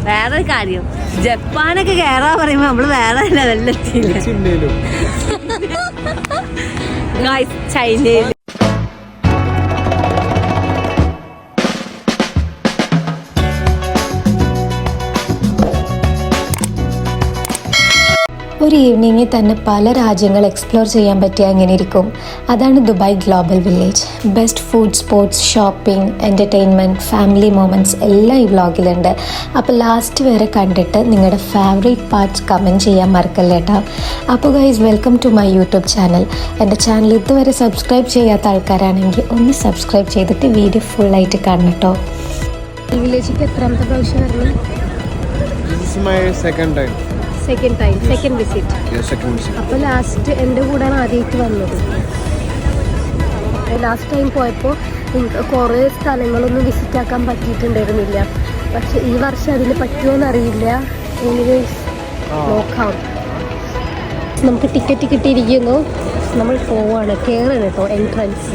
വേറൊരു കാര്യം, ജപ്പാനൊക്കെ കയറാ പറയുമ്പോ നമ്മള് വേറെ ലെവലിലെത്തിയില്ല. ചൈനയിൽ ഒരു ഈവനിങ്ങിൽ തന്നെ പല രാജ്യങ്ങൾ എക്സ്പ്ലോർ ചെയ്യാൻ പറ്റിയ അങ്ങനെ ഇരിക്കും. അതാണ് Dubai global village. Best food, sports, shopping, entertainment, family moments എല്ലാം ഈ വ്ളോഗിലുണ്ട്. അപ്പോൾ ലാസ്റ്റ് വരെ കണ്ടിട്ട് നിങ്ങളുടെ ഫേവറേറ്റ് പാർട്സ് കമൻറ്റ് ചെയ്യാൻ മറക്കല്ലേ കേട്ടോ. അപ്പോൾ guys, welcome to my YouTube channel. എൻ്റെ ചാനൽ ഇതുവരെ സബ്സ്ക്രൈബ് ചെയ്യാത്ത ആൾക്കാരാണെങ്കിൽ ഒന്ന് സബ്സ്ക്രൈബ് ചെയ്തിട്ട് വീഡിയോ ഫുള്ളായിട്ട് കാണണം കേട്ടോ. വില്ലേജിലേക്ക് എത്രാമത്തെ പ്രാവശ്യം വരണം? Second visit. അപ്പോൾ ലാസ്റ്റ് എൻ്റെ കൂടെയാണ് ആദ്യമായിട്ട് വന്നത്. ലാസ്റ്റ് ടൈം പോയപ്പോൾ കുറേ സ്ഥലങ്ങളൊന്നും വിസിറ്റ് ആക്കാൻ പറ്റിയിട്ടുണ്ടായിരുന്നില്ല. പക്ഷെ ഈ വർഷം അതിന് പറ്റുമോയെന്ന് അറിയില്ല. എനിവേസ് നോക്കാം. നമുക്ക് ടിക്കറ്റ് കിട്ടിയിരിക്കുന്നു. നമ്മൾ പോവാണ്, കയറാണ് കേട്ടോ entrance.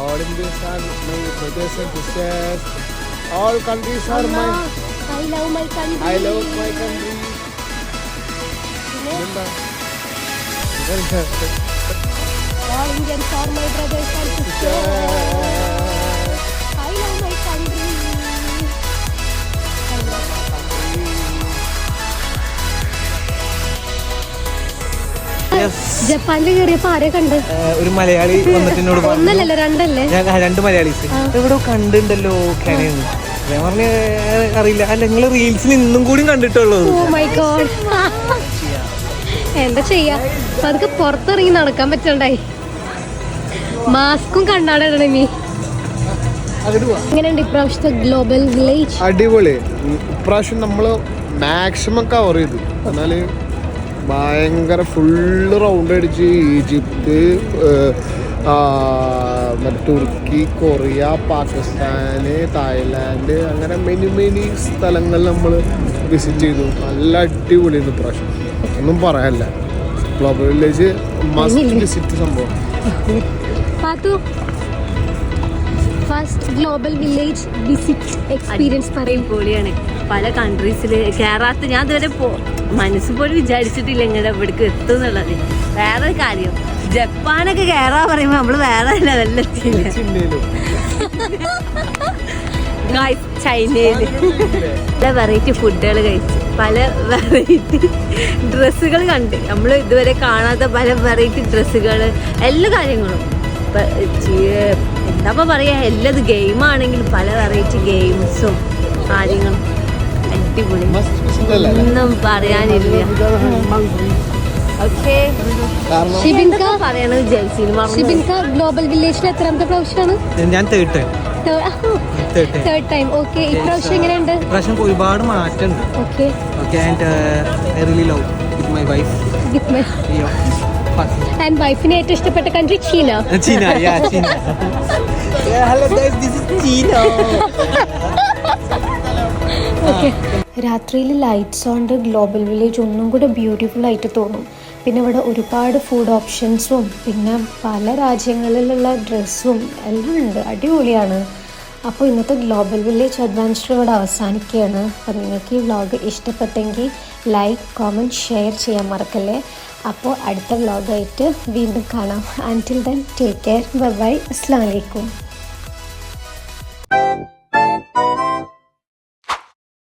All in this are my brothers and sisters. All countries are my. I love my country. I love my country. All Indians are my brothers and sisters. I love my country. I love my country. ജപ്പാനിൽ കയറിയപ്പോ ആരെ കണ്ട്? ഒരു മലയാളി വന്നിട്ട് എന്നോട് ഒന്നല്ലല്ലോ രണ്ടല്ലേ? ഞാൻ 2 മലയാളീസ് ഇവിടെ കണ്ടിട്ടുണ്ടല്ലോ. ഞാൻ പറഞ്ഞ അറിയില്ല. അല്ല, നിങ്ങൾ റീൽസിൽ ഇന്നും കൂടി കണ്ടിട്ടുള്ളൂ. Oh my god. എന്താ ചെയ്യാ, അതൊക്കെ പുറത്തിറങ്ങി നടക്കാൻ പറ്റണ്ടായി. മാസ്കും കണ്ണാടണം. നീ എങ്ങനെയുണ്ട് ഇപ്രാവശ്യത്തെ ഗ്ലോബൽ വില്ലേജ്? അടിപൊളി. ഇപ്രാവശ്യം നമ്മള് മാക്സിമം കവർ ചെയ്തു. എന്നാല് ഭയങ്കര ഫുള്ള് റൗണ്ട് അടിച്ച് ഈജിപ്ത്, തുർക്കി, കൊറിയ, പാകിസ്ഥാന്, തായ്ലാൻഡ്, അങ്ങനെ മെനി സ്ഥലങ്ങൾ നമ്മൾ വിസിറ്റ് ചെയ്തു. നല്ല അടിപൊളിയാണ് ഇപ്രാവശ്യം, ഒന്നും പറയാനില്ല. ഗ്ലോബൽ വില്ലേജ് മസ്റ്റ് വിസിറ്റ് സംഭവം. First global village visit experience പറയും. പൊളിയാണ്. പല കൺട്രീസിൽ കേറാത്ത ഞാൻ ഇതുവരെ മനസ്സിൽ പോലും വിചാരിച്ചിട്ടില്ല ഇങ്ങനെ ഇവിടേക്ക് എത്തും എന്നുള്ളത്. വേറൊരു കാര്യം, ജപ്പാനൊക്കെ കയറാൻ പറയുമ്പോൾ നമ്മൾ വേറെ ലെവലിലെത്തിയില്ല. ചൈനയിൽ പല വെറൈറ്റി ഫുഡുകൾ കഴിച്ച് പല വെറൈറ്റി ഡ്രസ്സുകൾ കണ്ട്, നമ്മൾ ഇതുവരെ കാണാത്ത പല വെറൈറ്റി ഡ്രസ്സുകൾ, എല്ലാ കാര്യങ്ങളും എന്താ പറയാ, എല്ലത് ഗെയിമാണെങ്കിലും പല വെറൈറ്റി ഗെയിംസും കാര്യങ്ങളും അടിപൊളി, ഒന്നും പറയാനില്ല. ഓക്കെ, പറയണത് ഷിബിൻക ഗ്ലോബൽ വില്ലേജിൽ എത്രാമത്തെ പ്രാവശ്യമാണ്? ഞാൻ തേർഡ് ടൈം. ഓക്കെ, ഇപ്രാവശ്യം എങ്ങനെയുണ്ട്? ഇപ്രാവശ്യം ഒരുപാട് മാറ്റമുണ്ട്. Okay, and I really love with my wife. And വൈഫിനെ ഏറ്റവും ഇഷ്ടപ്പെട്ട കൺട്രി ചീന. ചീന. ഹലോ ഗൈസ്, ദിസ് ഈസ് ചീന. ഓക്കെ, രാത്രിയിൽ ലൈറ്റ്സ് കൊണ്ട് ഗ്ലോബൽ വില്ലേജ് ഒന്നും കൂടെ ബ്യൂട്ടിഫുൾ ആയിട്ട് തോന്നും. പിന്നെ ഇവിടെ ഒരുപാട് ഫുഡ് ഓപ്ഷൻസും പിന്നെ പല രാജ്യങ്ങളിലുള്ള ഡ്രസ്സും എല്ലാം ഉണ്ട്, അടിപൊളിയാണ്. അപ്പോൾ ഇന്നത്തെ ഗ്ലോബൽ വില്ലേജ് അഡ്വഞ്ചർ ഇവിടെ അവസാനിക്കുകയാണ്. അപ്പോൾ നിങ്ങൾക്ക് ഈ വ്ളോഗ് ഇഷ്ടപ്പെട്ടെങ്കിൽ ലൈക്ക്, കോമെൻറ്റ്, ഷെയർ ചെയ്യാൻ മറക്കല്ലേ. അപ്പോൾ അടുത്ത വ്ളോഗായിട്ട് വീണ്ടും കാണാം. അൻറ്റിൽ then take care, bye bye, അസ്സലാമു അലൈക്കും.